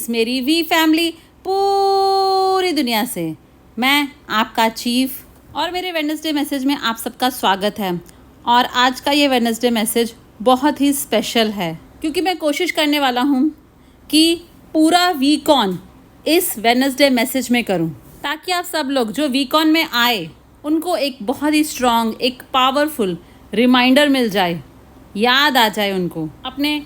इस मेरी we family पूरी दुनिया से मैं आपका चीफ और मेरे वेडनेसडे मैसेज में आप सबका स्वागत है। और आज का ये वेडनेसडे मैसेज बहुत ही स्पेशल है क्योंकि मैं कोशिश करने वाला हूँ कि पूरा वीक ऑन इस वेडनेसडे मैसेज में करूँ ताकि आप सब लोग जो वीक ऑन में आए उनको एक बहुत ही स्ट्रॉन्ग, एक पावरफुल रिमाइंडर मिल जाए, याद आ जाए उनको अपने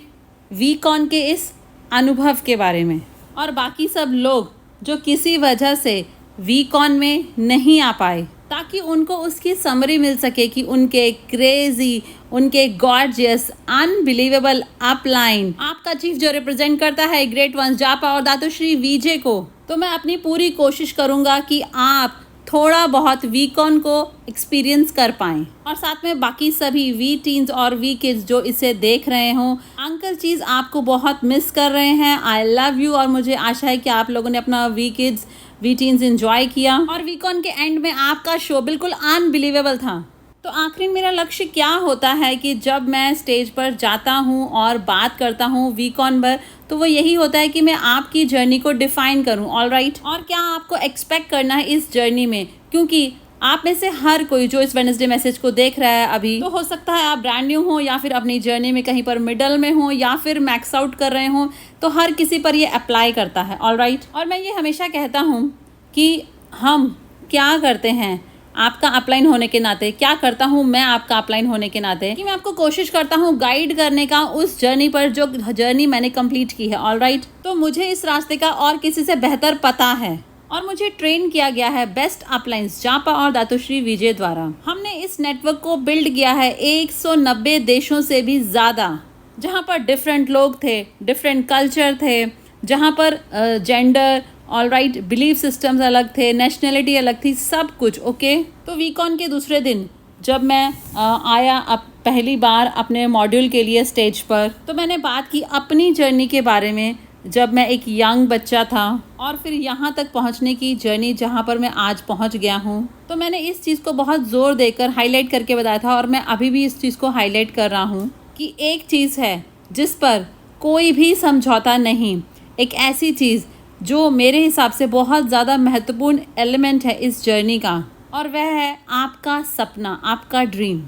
वीक ऑन के इस अनुभव के बारे में। और बाकी सब लोग जो किसी वजह से वीक ऑन में नहीं आ पाए ताकि उनको उसकी समरी मिल सके कि उनके क्रेजी, उनके गॉर्जियस, अनबिलीवेबल अपलाइन आपका चीफ जो रिप्रेजेंट करता है ग्रेट वंस जापा और दातुश्री विजय को, तो मैं अपनी पूरी कोशिश करूँगा कि आप थोड़ा बहुत वीक ऑन को एक्सपीरियंस कर पाएँ। और साथ में बाकी सभी वी टीन्स और वी किड्स जो इसे देख रहे हों, अंकल चीज़ आपको बहुत मिस कर रहे हैं। I love you. और मुझे आशा है कि आप लोगों ने अपना V kids, V teens enjoy किया। और वीक ऑन के एंड में आपका शो बिल्कुल अनबिलीवेबल था। तो आखिर मेरा लक्ष्य क्या होता है कि जब मैं स्टेज पर जाता हूँ और बात करता हूँ वीक ऑन पर, तो वो यही होता है कि मैं आपकी जर्नी को डिफाइन करूँ। All right. और क्या आपको एक्सपेक्ट करना है इस जर्नी में, क्योंकि आप में से हर कोई जो इस वेडनेसडे मैसेज को देख रहा है अभी, तो हो सकता है आप ब्रांड न्यू हो या फिर अपनी जर्नी में कहीं पर मिडल में हो या फिर मैक्स आउट कर रहे हो, तो हर किसी पर ये अप्लाई करता है। All right. और मैं ये हमेशा कहता हूँ कि हम क्या करते हैं आपका अपलाइन होने के नाते, क्या करता हूँ मैं आपका अपलाइन होने के नाते, कि मैं आपको कोशिश करता हूँ गाइड करने का उस जर्नी पर जो जर्नी मैंने कंप्लीट की है। All right. तो मुझे इस रास्ते का और किसी से बेहतर पता है और मुझे ट्रेन किया गया है बेस्ट अपलाइंस जापा और दातुश्री विजय द्वारा। हमने इस नेटवर्क को बिल्ड किया है 190 देशों से भी ज़्यादा, जहाँ पर डिफरेंट लोग थे, डिफरेंट कल्चर थे, जहाँ पर gender, all right, belief systems अलग थे, नेशनलिटी अलग थी, सब कुछ ओके। तो वीक ऑन के दूसरे दिन जब मैं आया अब पहली बार अपने मॉड्यूल के लिए स्टेज पर, तो मैंने बात की अपनी जर्नी के बारे में, जब मैं एक यंग बच्चा था और फिर यहाँ तक पहुँचने की जर्नी जहाँ पर मैं आज पहुँच गया हूँ। तो मैंने इस चीज़ को बहुत ज़ोर देकर हाईलाइट करके बताया था और मैं अभी भी इस चीज़ को हाईलाइट कर रहा हूँ कि एक चीज़ है जिस पर कोई भी समझौता नहीं, एक ऐसी चीज़ जो मेरे हिसाब से बहुत ज़्यादा महत्वपूर्ण एलिमेंट है इस जर्नी का, और वह है आपका सपना, आपका ड्रीम,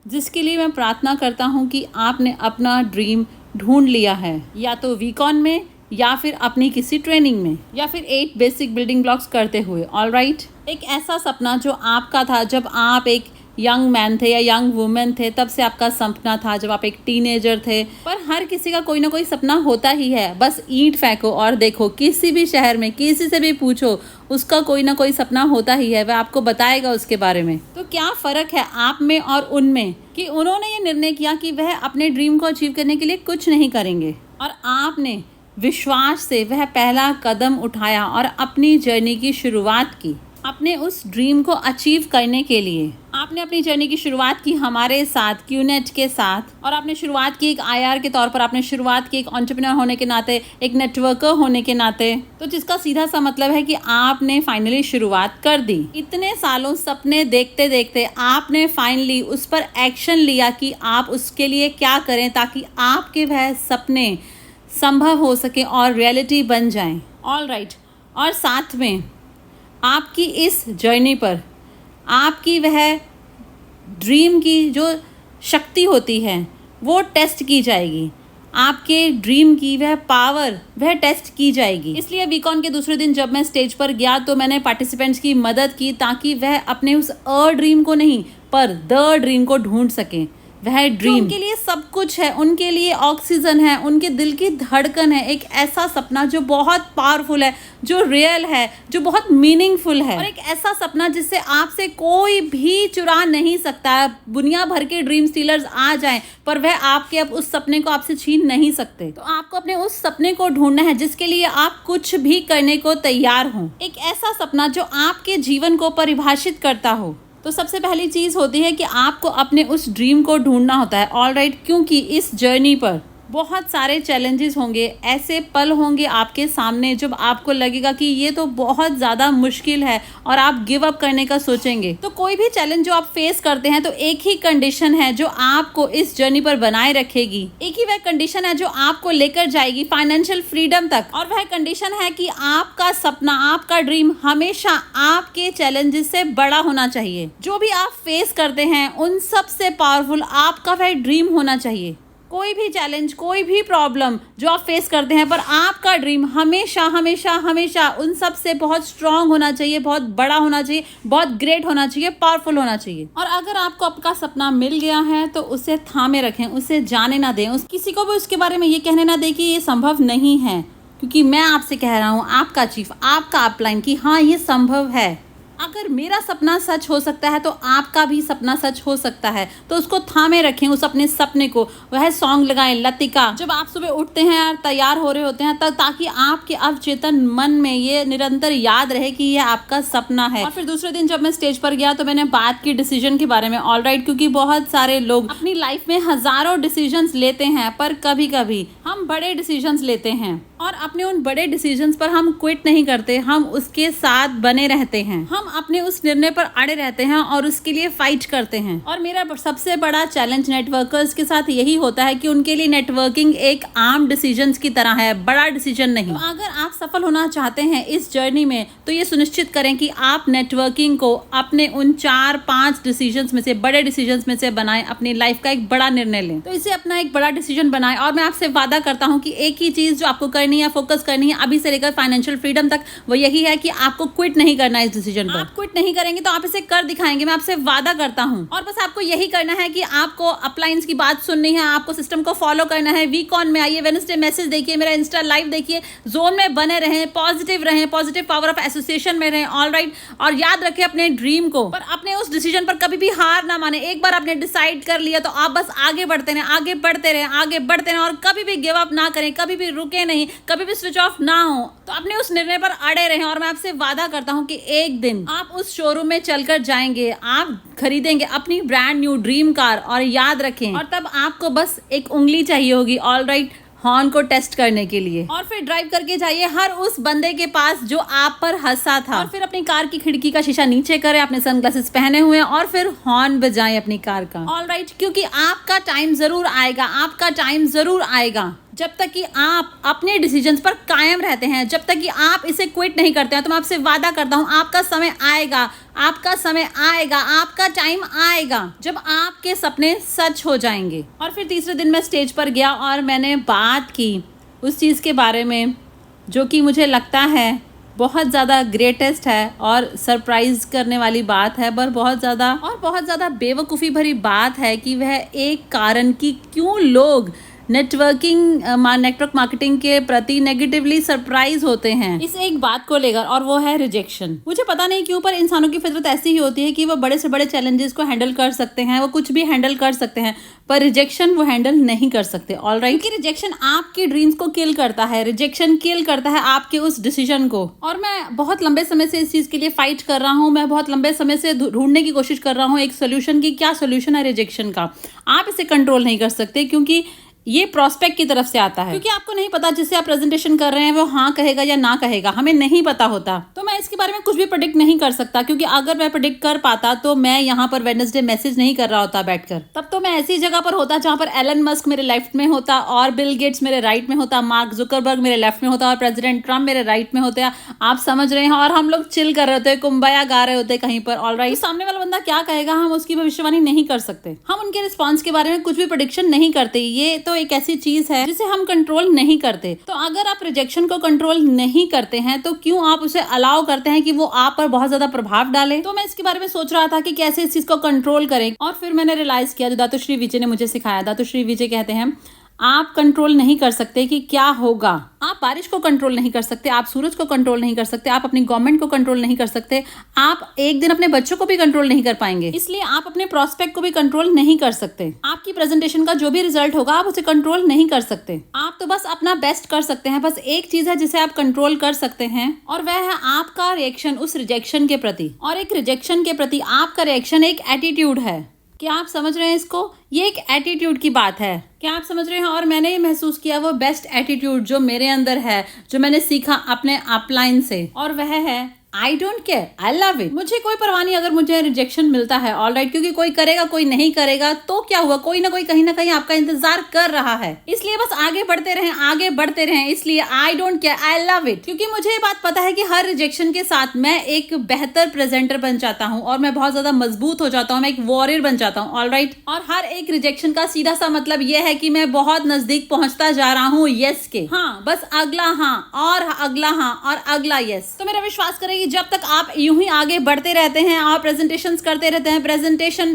जिसके लिए मैं प्रार्थना करता हूँ कि आपने अपना ड्रीम ढूंढ लिया है, या तो वीक ऑन में या फिर अपनी किसी ट्रेनिंग में या फिर 8 बेसिक बिल्डिंग ब्लॉक्स करते हुए। All right. एक ऐसा सपना जो आपका था जब आप एक यंग मैन थे या यंग वुमेन थे, तब से आपका सपना था जब आप एक टीनेजर थे। पर हर किसी का कोई ना कोई सपना होता ही है। बस ईंट फेंको और देखो, किसी भी शहर में किसी से भी पूछो, उसका कोई ना कोई सपना होता ही है, वह आपको बताएगा उसके बारे में। तो क्या फ़र्क है आप में और उनमें कि उन्होंने ये निर्णय किया कि वह अपने ड्रीम को अचीव करने के लिए कुछ नहीं करेंगे और आपने विश्वास से वह पहला कदम उठाया और अपनी जर्नी की शुरुआत की। अपने उस ड्रीम को अचीव करने के लिए आपने अपनी जर्नी की शुरुआत की हमारे साथ, क्यूनेट के साथ, और आपने शुरुआत की एक आईआर के तौर पर, आपने शुरुआत की एक एंटरप्रेन्योर होने के नाते, एक नेटवर्कर होने के नाते। तो जिसका सीधा सा मतलब है कि आपने फाइनली शुरुआत कर दी। इतने सालों सपने देखते देखते आपने फाइनली उस पर एक्शन लिया कि आप उसके लिए क्या करें ताकि आपके वह सपने संभव हो सके और रियलिटी बन जाएं। All right. और साथ में आपकी इस जर्नी पर आपकी वह ड्रीम की जो शक्ति होती है वो टेस्ट की जाएगी, आपके ड्रीम की वह पावर वह टेस्ट की जाएगी। इसलिए वीक ऑन के दूसरे दिन जब मैं स्टेज पर गया तो मैंने पार्टिसिपेंट्स की मदद की ताकि वह अपने उस ड्रीम को नहीं पर द ड्रीम को ढूंढ सकें। वह ड्रीम उनके लिए सब कुछ है, उनके लिए ऑक्सीजन है, उनके दिल की धड़कन है, एक ऐसा सपना जो बहुत पावरफुल है, जो रियल है, जो बहुत मीनिंगफुल है, और एक ऐसा सपना जिससे आपसे कोई भी चुरा नहीं सकता। दुनिया भर के ड्रीम स्टीलर्स आ जाएं पर वह आपके अब उस सपने को आपसे छीन नहीं सकते। तो आपको अपने उस सपने को ढूंढना है जिसके लिए आप कुछ भी करने को तैयार हों। एक ऐसा सपना जो आपके जीवन को परिभाषित करता हो। तो सबसे पहली चीज़ होती है कि आपको अपने उस ड्रीम को ढूंढना होता है। All right. क्योंकि इस जर्नी पर बहुत सारे चैलेंजेस होंगे, ऐसे पल होंगे आपके सामने जब आपको लगेगा कि ये तो बहुत ज़्यादा मुश्किल है और आप गिव अप करने का सोचेंगे। तो कोई भी चैलेंज जो आप फेस करते हैं तो एक ही कंडीशन है जो आपको इस जर्नी पर बनाए रखेगी, एक ही वह कंडीशन है जो आपको लेकर जाएगी फाइनेंशियल फ्रीडम तक, और वह कंडीशन है कि आपका सपना, आपका ड्रीम हमेशा आपके चैलेंजेस से बड़ा होना चाहिए। जो भी आप फेस करते हैं उन सब से पावरफुल आपका वह ड्रीम होना चाहिए। कोई भी चैलेंज, कोई भी प्रॉब्लम जो आप फेस करते हैं, पर आपका ड्रीम हमेशा हमेशा हमेशा उन सब से बहुत स्ट्रांग होना चाहिए, बहुत बड़ा होना चाहिए, बहुत ग्रेट होना चाहिए, पावरफुल होना चाहिए। और अगर आपको आपका सपना मिल गया है तो उसे थामे रखें, उसे जाने ना दें, किसी को भी उसके बारे में ये कहने ना दें कि ये संभव नहीं है, क्योंकि मैं आपसे कह रहा हूँ, आपका चीफ, आपका अपलाइन, कि हाँ ये संभव है। अगर मेरा सपना सच हो सकता है तो आपका भी सपना सच हो सकता है। तो उसको थामे रखें, उस अपने सपने को। वह सॉन्ग लगाएं लतिका जब आप सुबह उठते हैं और तैयार हो रहे होते हैं तब, ताकि आपके अवचेतन मन में ये निरंतर याद रहे कि ये आपका सपना है। और फिर दूसरे दिन जब मैं स्टेज पर गया तो मैंने बात की डिसीजन के बारे में, ऑलराइट, क्योंकि बहुत सारे लोग अपनी लाइफ में हजारों डिसीजंस लेते हैं, पर कभी कभी हम बड़े डिसीजंस लेते हैं और अपने उन बड़े डिसीजंस पर हम क्विट नहीं करते, हम उसके साथ बने रहते हैं, हम अपने उस निर्णय पर अड़े रहते हैं और उसके लिए फाइट करते हैं। और मेरा सबसे बड़ा चैलेंज नेटवर्कर्स के साथ यही होता है कि उनके लिए नेटवर्किंग एक आम डिसीजंस की तरह है, बड़ा डिसीजन नहीं। तो अगर आप सफल होना चाहते हैं इस जर्नी में तो ये सुनिश्चित करें कि आप नेटवर्किंग को अपने उन 4-5 डिसीजंस में से, बड़े डिसीजंस में से बनाएं, अपनी लाइफ का एक बड़ा निर्णय लें। तो इसे अपना एक बड़ा डिसीजन बनाएं। और मैं आपसे वादा करता हूँ कि एक ही चीज जो आपको करनी है, फोकस करनी है अभी से लेकर फाइनेंशियल फ्रीडम तक, वो यही है कि आपको क्विट नहीं करना है इस डिसीजन पर। आप क्विट नहीं करेंगे तो आप इसे कर दिखाएंगे, मैं आपसे वादा करता हूं। और बस आपको यही करना है कि आपको अपलाइंस की बात सुननी है, आपको सिस्टम को फॉलो करना है। वीक ऑन में आइए, वेडनेसडे मैसेज देखिए, मेरा इंस्टा लाइव देखिए, जोन में बने रहें, पॉजिटिव रहें, पॉजिटिव पावर ऑफ एसोसिएशन में रहें, ऑलराइट। और याद रखें अपने ड्रीम को, पर अपने उस डिसीजन पर कभी भी हार ना माने। एक बार आपने डिसाइड कर लिया तो आप बस आगे बढ़ते रहें, आगे बढ़ते रहें, आगे बढ़ते रहें, और कभी भी गिव अप ना करें, कभी भी रुके नहीं, कभी भी स्विच ऑफ ना हो। तो अपने उस निर्णय पर अड़े रहें। और मैं आपसे वादा करता हूं कि एक दिन आप उस शोरूम में चलकर जाएंगे, आप खरीदेंगे अपनी ब्रांड न्यू ड्रीम कार, और याद रखें, और तब आपको बस एक उंगली चाहिए होगी, ऑलराइट, हॉर्न को टेस्ट करने के लिए। और फिर ड्राइव करके जाइए हर उस बंदे के पास जो आप पर हंसा था, और फिर अपनी कार की खिड़की का शीशा नीचे करें, अपने सनग्लासेस पहने हुए, और फिर हॉर्न बजाएं अपनी कार का, ऑलराइट, क्योंकि आपका टाइम जरूर आएगा, आपका टाइम जरूर आएगा। जब तक कि आप अपने डिसीजंस पर कायम रहते हैं, जब तक कि आप इसे क्विट नहीं करते हैं, तो मैं आपसे वादा करता हूं आपका समय आएगा, आपका समय आएगा, आपका टाइम आएगा जब आपके सपने सच हो जाएंगे। और फिर तीसरे दिन मैं स्टेज पर गया और मैंने बात की उस चीज़ के बारे में जो कि मुझे लगता है बहुत ज़्यादा ग्रेटेस्ट है और सरप्राइज करने वाली बात है, पर बहुत ज़्यादा बेवकूफ़ी भरी बात है कि वह एक कारण कि क्यों लोग नेटवर्क मार्केटिंग के प्रति नेगेटिवली सरप्राइज होते हैं इस एक बात को लेकर, और वो है रिजेक्शन। मुझे पता नहीं क्यों, पर इंसानों की फितरत ऐसी ही होती है कि वो बड़े से बड़े चैलेंजेस को हैंडल कर सकते हैं, वो कुछ भी हैंडल कर सकते हैं, पर रिजेक्शन वो हैंडल नहीं कर सकते, ऑलराइट। क्योंकि रिजेक्शन आपके ड्रीम्स को किल करता है, रिजेक्शन किल करता है आपके उस डिसीजन को। और मैं बहुत लंबे समय से इस चीज के लिए फाइट कर रहा हूँ, मैं बहुत लंबे समय से ढूंढने की कोशिश कर रहा हूँ एक सोल्यूशन की। क्या सोल्यूशन है रिजेक्शन का? आप इसे कंट्रोल नहीं कर सकते, क्योंकि ये प्रोस्पेक्ट की तरफ से आता है, क्योंकि आपको नहीं पता जिससे आप प्रेजेंटेशन कर रहे हैं वो हाँ कहेगा या ना कहेगा, हमें नहीं पता होता। तो मैं इसके बारे में कुछ भी प्रेडिक्ट नहीं कर सकता, क्योंकि अगर मैं प्रेडिक्ट कर पाता तो मैं यहाँ पर वेडनेसडे मैसेज नहीं कर रहा होता बैठकर। तब तो मैं ऐसी जगह पर होता जहाँ पर एलन मस्क मेरे लेफ्ट में होता, और बिल गेट्स मेरे राइट में होता, मार्क जुकरबर्ग मेरे लेफ्ट में होता, और प्रेसिडेंट ट्रम्प मेरे राइट में होते। आप समझ रहे हैं? और हम लोग चिल कर रहे होते, कुंबाया गा रहे होते कहीं पर, ऑलराइट। सामने वाला बंदा क्या कहेगा हम उसकी भविष्यवाणी नहीं कर सकते, हम उनके रिस्पॉन्स के बारे में कुछ भी प्रेडिक्शन नहीं करते। ये तो एक ऐसी चीज है जिसे हम कंट्रोल नहीं करते। तो अगर आप रिजेक्शन को कंट्रोल नहीं करते हैं तो क्यों आप उसे अलाउ करते हैं कि वो आप पर बहुत ज्यादा प्रभाव डाले? तो मैं इसके बारे में सोच रहा था कि कैसे इस चीज को कंट्रोल करें, और फिर मैंने रियलाइज किया जो दातुश्री विजय ने मुझे सिखाया। दातुश्री विजय कहते हैं आप कंट्रोल नहीं कर सकते कि क्या होगा, आप बारिश को कंट्रोल नहीं कर सकते, आप सूरज को कंट्रोल नहीं कर सकते, आप अपनी गवर्नमेंट को कंट्रोल नहीं कर सकते, आप एक दिन अपने बच्चों को भी कंट्रोल नहीं कर पाएंगे, इसलिए आप अपने प्रोस्पेक्ट को भी कंट्रोल नहीं कर सकते। आपकी प्रेजेंटेशन का जो भी रिजल्ट होगा आप उसे कंट्रोल नहीं कर सकते, आप तो बस अपना बेस्ट कर सकते हैं। बस एक चीज है जिसे आप कंट्रोल कर सकते हैं, और वह है आपका रिएक्शन उस रिजेक्शन के प्रति। और एक रिजेक्शन के प्रति आपका रिएक्शन एक एटीट्यूड है। क्या आप समझ रहे हैं इसको? ये एक एटीट्यूड की बात है। क्या आप समझ रहे हैं? और मैंने ये महसूस किया वो बेस्ट एटीट्यूड जो मेरे अंदर है, जो मैंने सीखा अपने अपलाइन से, और वह है I don't care, I love it. मुझे कोई परवाह नहीं अगर मुझे रिजेक्शन मिलता है, ऑलराइट, क्योंकि कोई करेगा कोई नहीं करेगा तो क्या हुआ, कोई ना कोई कहीं ना कहीं आपका इंतजार कर रहा है। इसलिए बस आगे बढ़ते रहें, आगे बढ़ते रहें। इसलिए I don't care, I love it, क्योंकि मुझे ये बात पता है कि हर रिजेक्शन के साथ मैं एक बेहतर प्रेजेंटर बन जाता हूँ और मैं बहुत ज्यादा मजबूत हो जाता हूँ, मैं एक वॉरियर बन जाता हूँ, ऑलराइट। और हर एक रिजेक्शन का सीधा सा मतलब यह है कि मैं बहुत नजदीक पहुंचता जा रहा हूँ यस के। हाँ, बस अगला हाँ और अगला हाँ और अगला यस। तो मेरा विश्वास करें कि जब तक आप यूं ही आगे बढ़ते रहते हैं, आप प्रेजेंटेशंस करते रहते हैं,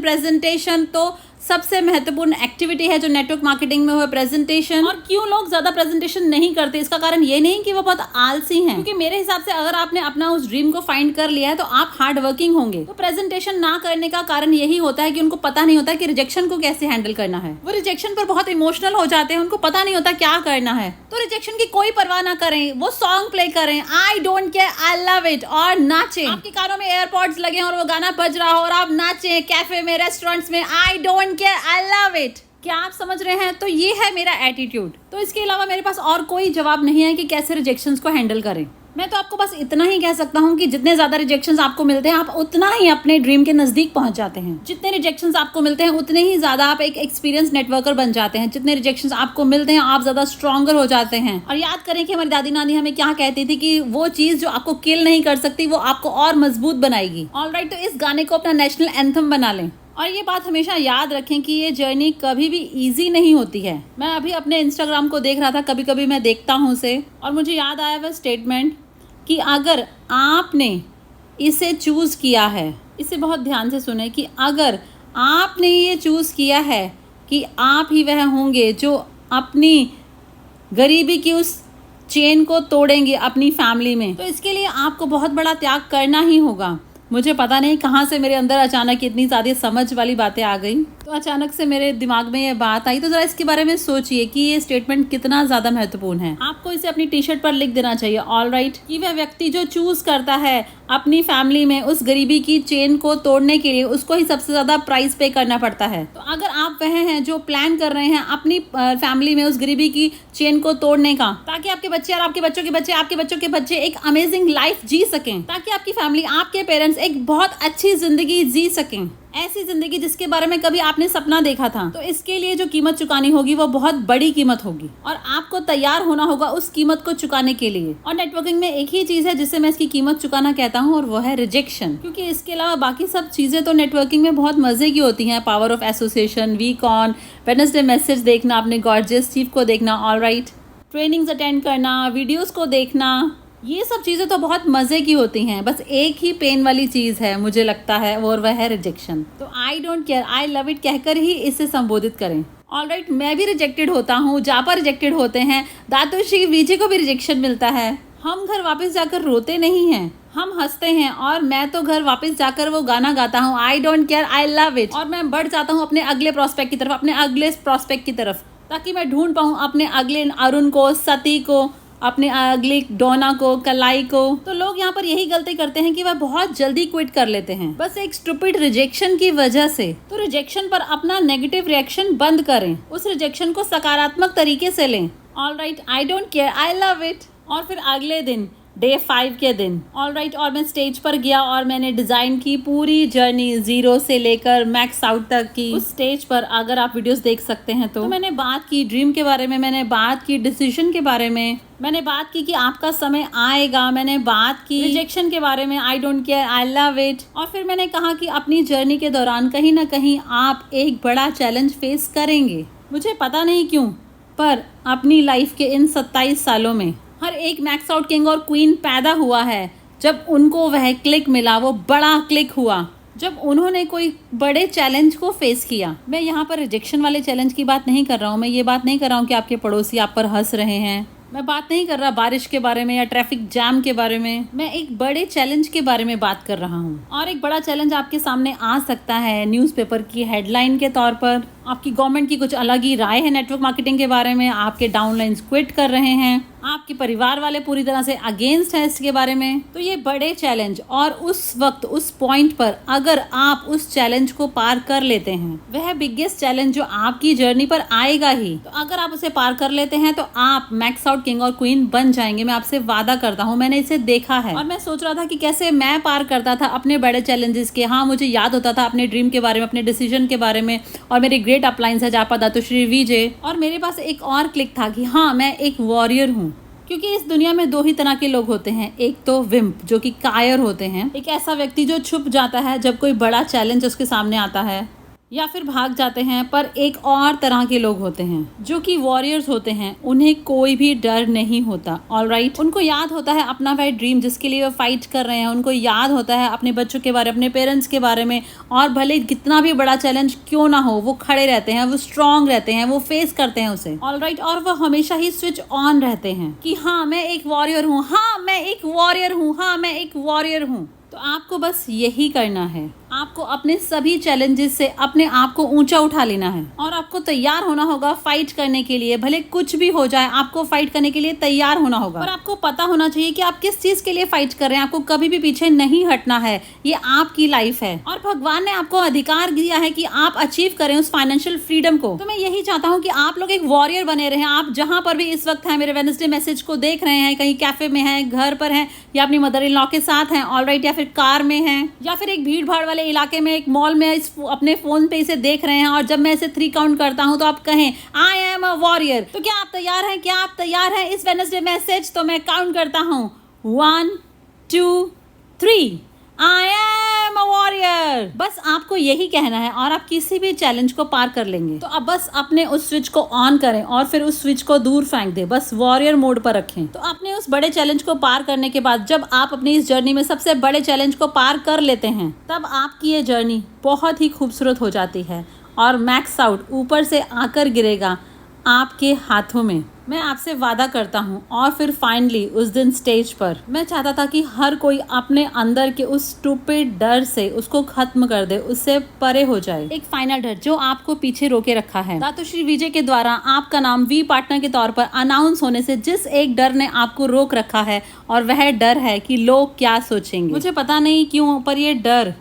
प्रेजेंटेशन तो सबसे महत्वपूर्ण एक्टिविटी है जो नेटवर्क मार्केटिंग में हुआ, प्रेजेंटेशन। और क्यों लोग ज्यादा प्रेजेंटेशन नहीं करते, इसका कारण ये नहीं कि वो बहुत आलसी हैं, क्योंकि मेरे हिसाब से अगर आपने अपना उस ड्रीम को फाइंड कर लिया है तो आप हार्ड वर्किंग होंगे। तो प्रेजेंटेशन ना करने का कारण यही होता है कि उनको पता नहीं होता कि रिजेक्शन को कैसे हैंडल करना है। वो रिजेक्शन पर बहुत इमोशनल हो जाते हैं, उनको पता नहीं होता क्या करना है। तो रिजेक्शन की कोई परवाह ना करें, वो सॉन्ग प्ले करें, I don't care, I love it, और नाचें। आपके कानों में एयरपॉड्स लगे और वो गाना बज रहा हो और आप नाचें कैफे में, रेस्टोरेंट्स में, I don't care, I love it. क्या आप समझ रहे हैं? तो ये है मेरा एटीट्यूड। तो इसके अलावा मेरे पास और कोई जवाब नहीं है कि कैसे रिजेक्शंस को हैंडल करें। मैं तो आपको बस इतना ही कह सकता हूँ कि जितने ज्यादा रिजेक्शंस आपको मिलते हैं, आप उतना ही अपने ड्रीम के नजदीक पहुंच जाते हैं। जितने रिजेक्शंस आपको मिलते हैं उतने ही ज्यादा आप एक एक्सपीरियंस नेटवर्कर बन जाते हैं। जितने रिजेक्शंस आपको मिलते हैं आप ज्यादा स्ट्रॉन्गर हो जाते हैं। और याद करें कि हमारी दादी नानी हमें क्या कहती थी कि वो चीज जो आपको किल नहीं कर सकती वो आपको और मजबूत बनाएगी, ऑलराइट। तो इस गाने को अपना नेशनल एंथम बना लें। और ये बात हमेशा याद रखें कि ये जर्नी कभी भी इजी नहीं होती है। मैं अभी अपने इंस्टाग्राम को देख रहा था, कभी कभी मैं देखता हूँ उसे, और मुझे याद आया वह स्टेटमेंट कि अगर आपने इसे चूज़ किया है, इसे बहुत ध्यान से सुने, कि अगर आपने ये चूज़ किया है कि आप ही वह होंगे जो अपनी गरीबी की उस चेन को तोड़ेंगे अपनी फैमिली में, तो इसके लिए आपको बहुत बड़ा त्याग करना ही होगा। मुझे पता नहीं कहाँ से मेरे अंदर अचानक इतनी ज़्यादा समझ वाली बातें आ गई, तो अचानक से मेरे दिमाग में ये बात आई। तो ज़रा इसके बारे में सोचिए कि ये स्टेटमेंट कितना ज़्यादा महत्वपूर्ण है। आपको इसे अपनी टी शर्ट पर लिख देना चाहिए, ऑलराइट, कि वह व्यक्ति जो चूज़ करता है अपनी फैमिली में उस गरीबी की चेन को तोड़ने के लिए, उसको ही सबसे ज़्यादा प्राइस पे करना पड़ता है। तो अगर आप वह हैं जो प्लान कर रहे हैं अपनी फैमिली में उस गरीबी की चेन को तोड़ने का, ताकि आपके बच्चे और आपके बच्चों के बच्चे, आपके बच्चों के बच्चे एक अमेजिंग लाइफ जी सकें, ताकि आपकी फैमिली, आपके पेरेंट्स एक बहुत अच्छी जिंदगी जी सकें, ऐसी जिंदगी जिसके बारे में कभी आपने सपना देखा था, तो इसके लिए जो कीमत चुकानी होगी वो बहुत बड़ी कीमत होगी और आपको तैयार होना होगा उस कीमत को चुकाने के लिए। और नेटवर्किंग में एक ही चीज है जिससे मैं इसकी कीमत चुकाना कहता हूँ, और वो है रिजेक्शन। क्योंकि इसके अलावा बाकी सब चीजें तो नेटवर्किंग में बहुत मजे की होती हैं, power of association, week on, Wednesday message देखना, अपने गॉर्जियस चीफ को देखना, ऑलराइट, ट्रेनिंग्स अटेंड करना, वीडियोस को देखना, ये सब चीज़ें तो बहुत मज़े की होती हैं। बस एक ही पेन वाली चीज़ है मुझे लगता है, और वह है रिजेक्शन। तो I don't care, I love it कहकर ही इसे संबोधित करें, ऑलराइट। मैं भी रिजेक्टेड होता हूँ, जापा रिजेक्टेड होते हैं, दातुश्री विजय को भी रिजेक्शन मिलता है। हम घर वापस जाकर रोते नहीं हैं, हम हंसते हैं। और मैं तो घर वापस जाकर वो गाना गाता हूँ, I don't care, I love it, और मैं बढ़ जाता हूँ अपने अगले प्रॉस्पेक्ट की तरफ, अपने अगले प्रॉस्पेक्ट की तरफ, ताकि मैं ढूंढ पाऊँ अपने अगले अरुण को, सती को, अपने अगली डोना को, कलाई को। तो लोग यहाँ पर यही गलती करते हैं कि वह बहुत जल्दी क्विट कर लेते हैं, बस एक स्टूपिड रिजेक्शन की वजह से। तो रिजेक्शन पर अपना नेगेटिव रिएक्शन बंद करें, उस रिजेक्शन को सकारात्मक तरीके से लें, alright, I don't care, I love it. और फिर अगले दिन, डे 5 के दिन, ऑलराइट, और मैं स्टेज पर गया और मैंने डिजाइन की पूरी जर्नी 0 से लेकर मैक्स आउट तक की। उस स्टेज पर अगर आप वीडियोस देख सकते हैं तो मैंने बात की ड्रीम के बारे में, मैंने बात की डिसीजन के बारे में, मैंने बात की कि आपका समय आएगा, मैंने बात की रिजेक्शन के बारे में, I don't care, I love it. और फिर मैंने कहा कि अपनी जर्नी के दौरान कहीं ना कहीं आप एक बड़ा चैलेंज फेस करेंगे। मुझे पता नहीं क्यों, पर अपनी लाइफ के इन 27 सालों में हर एक मैक्स आउट किंग और क्वीन पैदा हुआ है जब उनको वह क्लिक मिला, वो बड़ा क्लिक हुआ जब उन्होंने कोई बड़े चैलेंज को फेस किया। मैं यहाँ पर रिजेक्शन वाले चैलेंज की बात नहीं कर रहा हूँ, मैं ये बात नहीं कर रहा हूँ कि आपके पड़ोसी आप पर हंस रहे हैं, मैं बात नहीं कर रहा बारिश के बारे में या ट्रैफिक जैम के बारे में, मैं एक बड़े चैलेंज के बारे में बात कर रहा हूँ। और एक बड़ा चैलेंज आपके सामने आ सकता है न्यूज़पेपर की हेडलाइन के तौर पर, आपकी गवर्नमेंट की कुछ अलग ही राय है नेटवर्क मार्केटिंग के बारे में, आपके डाउनलाइंस क्विट कर रहे हैं, आपके परिवार वाले पूरी तरह से अगेंस्ट हैं इसके बारे में। तो ये बड़े चैलेंज, और उस वक्त उस पॉइंट पर अगर आप उस चैलेंज को पार कर लेते हैं, वह बिगेस्ट चैलेंज जो आपकी जर्नी पर आएगा ही, तो अगर आप उसे पार कर लेते हैं तो आप मैक्स आउट किंग और क्वीन बन जाएंगे। मैं आपसे वादा करता हूँ, मैंने इसे देखा है। और मैं सोच रहा था कि कैसे मैं पार करता था अपने बड़े चैलेंजेस के। हाँ, मुझे याद होता था अपने ड्रीम के बारे में, अपने डिसीजन के बारे में, और मेरे ग्रेट अपलाइंस है जापा दातुश्री विजय। और मेरे पास एक और क्लिक था कि हाँ, मैं एक वॉरियर हूँ। क्योंकि इस दुनिया में दो ही तरह के लोग होते हैं, एक तो विम्प जो कि कायर होते हैं, एक ऐसा व्यक्ति जो छुप जाता है जब कोई बड़ा चैलेंज उसके सामने आता है, या फिर भाग जाते हैं। पर एक और तरह के लोग होते हैं जो कि वॉरियर्स होते हैं, उन्हें कोई भी डर नहीं होता। ऑलराइट, उनको याद होता है अपना वह ड्रीम जिसके लिए वो फाइट कर रहे हैं, उनको याद होता है अपने बच्चों के बारे, अपने पेरेंट्स के बारे में, और भले कितना भी बड़ा चैलेंज क्यों ना हो, वो खड़े रहते हैं, वो स्ट्रांग रहते हैं, वो फेस करते हैं उसे। ऑलराइट, और वो हमेशा ही स्विच ऑन रहते हैं कि हाँ मैं एक वॉरियर हूँ, हाँ मैं एक वॉरियर हूँ, हाँ मैं एक वॉरियर हूँ। तो आपको बस यही करना है, आपको अपने सभी चैलेंजेस से अपने आप को ऊंचा उठा लेना है, और आपको तैयार होना होगा फाइट करने के लिए। भले कुछ भी हो जाए, आपको फाइट करने के लिए तैयार होना होगा। पर आपको पता होना चाहिए कि आप किस चीज के लिए फाइट कर रहे हैं। आपको कभी भी पीछे नहीं हटना है, ये आपकी लाइफ है, और भगवान ने आपको अधिकार दिया है कि आप अचीव करें उस फाइनेंशियल फ्रीडम को। तो मैं यही चाहता हूँ कि आप लोग एक वॉरियर बने रहें। आप जहां पर भी इस वक्त हैं, मेरे वेडनेसडे मैसेज को देख रहे हैं, कहीं कैफे में हैं, घर पर हैं, या अपनी मदर इन लॉ के साथ हैं, ऑलराइट, या फिर कार में हैं, या फिर एक भीड़ भाड़ वाले इलाके में एक मॉल में अपने फोन पे इसे देख रहे हैं, और जब मैं इसे 3 काउंट करता हूं तो आप कहें आई एम अ वॉरियर। तो क्या आप तैयार हैं? क्या आप तैयार हैं इस वेडनेसडे मैसेज? तो मैं काउंट करता हूं 1 2 3, आई एम अ वॉरियर। बस आपको यही कहना है और आप किसी भी चैलेंज को पार कर लेंगे। तो अब बस अपने उस स्विच को ऑन करें और फिर उस स्विच को दूर फेंक दें, बस वॉरियर मोड पर रखें। तो अपने उस बड़े चैलेंज को पार करने के बाद जब आप अपनी इस जर्नी में सबसे बड़े चैलेंज को पार कर लेते हैं, तब आपकी ये जर्नी बहुत ही खूबसूरत हो जाती है, और मैक्स आउट ऊपर से आकर गिरेगा आपके हाथों में। मैं आपसे वादा करता हूँ। और फिर फाइनली उस दिन स्टेज पर मैं चाहता था कि हर कोई अपने अंदर के उस स्टूपिड डर से उसको खत्म कर दे, उससे परे हो जाए। एक फाइनल डर जो आपको पीछे रोके रखा है, दातुश्री विजय के द्वारा आपका नाम वी पार्टनर के तौर पर अनाउंस होने से जिस एक डर ने आपको रोक रखा है, और वह डर है कि लोग क्या सोचेंगे। मुझे पता नहीं क्यों, पर ये डर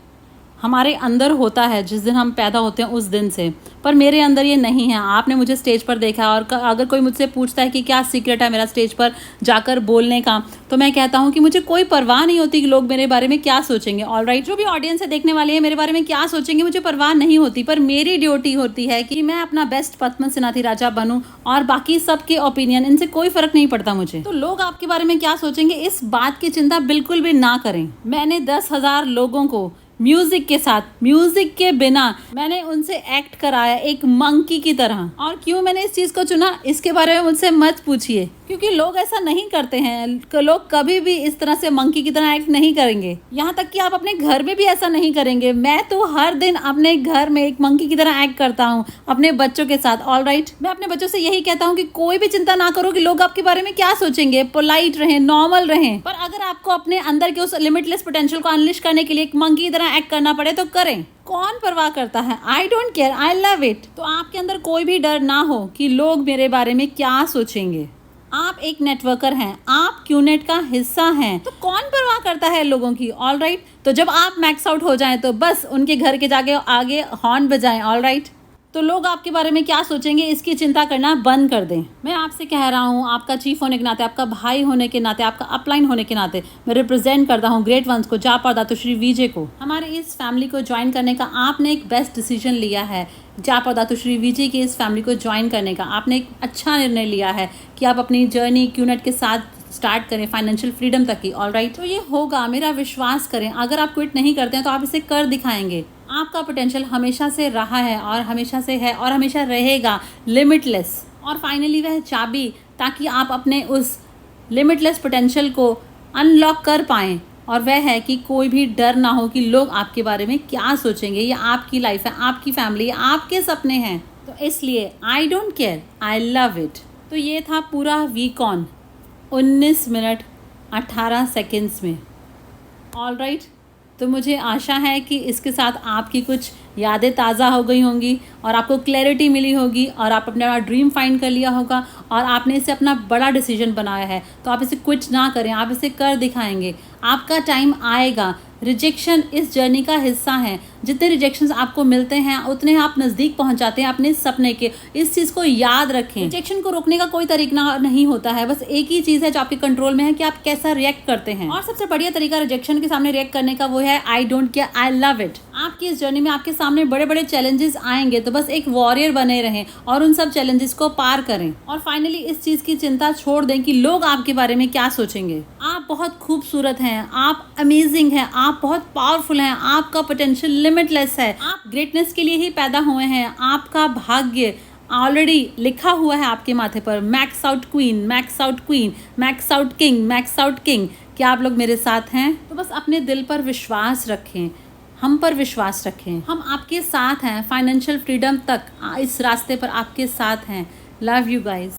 हमारे अंदर होता है जिस दिन हम पैदा होते हैं उस दिन से, पर मेरे अंदर ये नहीं है। आपने मुझे स्टेज पर देखा, और अगर कोई मुझसे पूछता है कि क्या सीक्रेट है मेरा स्टेज पर जाकर बोलने का, तो मैं कहता हूँ कि मुझे कोई परवाह नहीं होती कि लोग मेरे बारे में क्या सोचेंगे। ऑलराइट, जो भी ऑडियंस है देखने वाले हैं, मेरे बारे में क्या सोचेंगे मुझे परवाह नहीं होती, पर मेरी ड्यूटी होती है कि मैं अपना बेस्ट पद्म सेनाथी राजा बनूं, और बाकी सबके ओपिनियन, इनसे कोई फर्क नहीं पड़ता मुझे। तो लोग आपके बारे में क्या सोचेंगे इस बात की चिंता बिल्कुल भी ना करें। मैंने 10,000 लोगों को म्यूजिक के साथ, म्यूजिक के बिना मैंने उनसे एक्ट कराया एक मंकी की तरह। और क्यों मैंने इस चीज को चुना, इसके बारे में मुझसे मत पूछिए, क्योंकि लोग ऐसा नहीं करते हैं। लोग कभी भी इस तरह से मंकी की तरह एक्ट नहीं करेंगे, यहाँ तक कि आप अपने घर में भी ऐसा नहीं करेंगे। मैं तो हर दिन अपने घर में एक मंकी की तरह एक्ट करता हूँ अपने बच्चों के साथ। ऑलराइट, मैं अपने बच्चों से यही कहता हूँ कि कोई भी चिंता ना करो कि लोग आपके बारे में क्या सोचेंगे, पोलाइट रहें, नॉर्मल रहें। पर अगर आपको अपने अंदर के उस लिमिटलेस पोटेंशियल को अनलिश करने के लिए एक मंकी की तरह एक्ट करना पड़े तो करें, कौन परवाह करता है। I don't care, I love it. तो आपके अंदर कोई भी डर ना हो कि लोग मेरे बारे में क्या सोचेंगे। आप एक नेटवर्कर हैं, आप क्यूनेट का हिस्सा हैं, तो कौन परवाह करता है लोगों की। ऑलराइट, तो जब आप मैक्स आउट हो जाएं तो बस उनके घर के जाके आगे हॉर्न बजाएं। ऑलराइट, तो लोग आपके बारे में क्या सोचेंगे इसकी चिंता करना बंद कर दें। मैं आपसे कह रहा हूँ, आपका चीफ होने के नाते, आपका भाई होने के नाते, आपका अपलाइन होने के नाते मैं रिप्रेजेंट करता हूँ ग्रेट वंस को, जापा दातुश्री विजय को। हमारे इस फैमिली को ज्वाइन करने का आपने एक बेस्ट डिसीजन लिया है। जापा दातुश्री विजय की इस फैमिली को ज्वाइन करने का आपने एक अच्छा निर्णय लिया है कि आप अपनी जर्नी क्यूनेट के साथ स्टार्ट करें फाइनेंशियल फ्रीडम तक की। ऑलराइट, तो ये होगा, मेरा विश्वास करें। अगर आप क्विट नहीं करते हैं तो आप इसे कर दिखाएंगे। आपका पोटेंशियल हमेशा से रहा है और हमेशा से है और हमेशा रहेगा लिमिटलेस। और फाइनली वह चाबी, ताकि आप अपने उस लिमिटलेस पोटेंशियल को अनलॉक कर पाएँ, और वह है कि कोई भी डर ना हो कि लोग आपके बारे में क्या सोचेंगे। ये आपकी लाइफ है, आपकी फैमिली, आपके सपने हैं, तो इसलिए I don't care, I love it. तो ये था पूरा वीक ऑन 19 मिनट 18 सेकेंड्स में। ऑलराइट, तो मुझे आशा है कि इसके साथ आपकी कुछ यादें ताज़ा हो गई होंगी और आपको क्लैरिटी मिली होगी और आप अपना ड्रीम फाइंड कर लिया होगा और आपने इसे अपना बड़ा डिसीजन बनाया है। तो आप इसे क्विट ना करें, आप इसे कर दिखाएंगे। आपका टाइम आएगा। रिजेक्शन इस जर्नी का हिस्सा है। जितने रिजेक्शंस आपको मिलते हैं उतने आप नज़दीक पहुंच जाते हैं अपने सपने के। इस चीज़ को याद रखें। रिजेक्शन को रोकने का कोई तरीका नहीं होता है, बस एक ही चीज़ है जो आपके कंट्रोल में है कि आप कैसा रिएक्ट करते हैं। और सबसे बढ़िया तरीका रिजेक्शन के सामने रिएक्ट करने का वो है I don't care, I love it. आपकी इस जर्नी में आपके सामने बड़े बड़े चैलेंजेस आएंगे, तो बस एक वॉरियर बने रहें और उन सब चैलेंजेस को पार करें। और फाइनली इस चीज़ की चिंता छोड़ दें कि लोग आपके बारे में क्या सोचेंगे। आप बहुत खूबसूरत हैं, आप अमेजिंग हैं, आप बहुत पावरफुल हैं, आपका पोटेंशियल लिमिटलेस है। आप ग्रेटनेस के लिए ही पैदा हुए हैं। आपका भाग्य ऑलरेडी लिखा हुआ है आपके माथे पर। Max out queen, max out queen, max out king, max out king. क्या आप लोग मेरे साथ हैं? तो बस अपने दिल पर विश्वास रखें, हम पर विश्वास रखें। हम आपके साथ हैं। फाइनेंशियल फ्रीडम तक इस रास्ते पर आपके साथ हैं। Love you guys.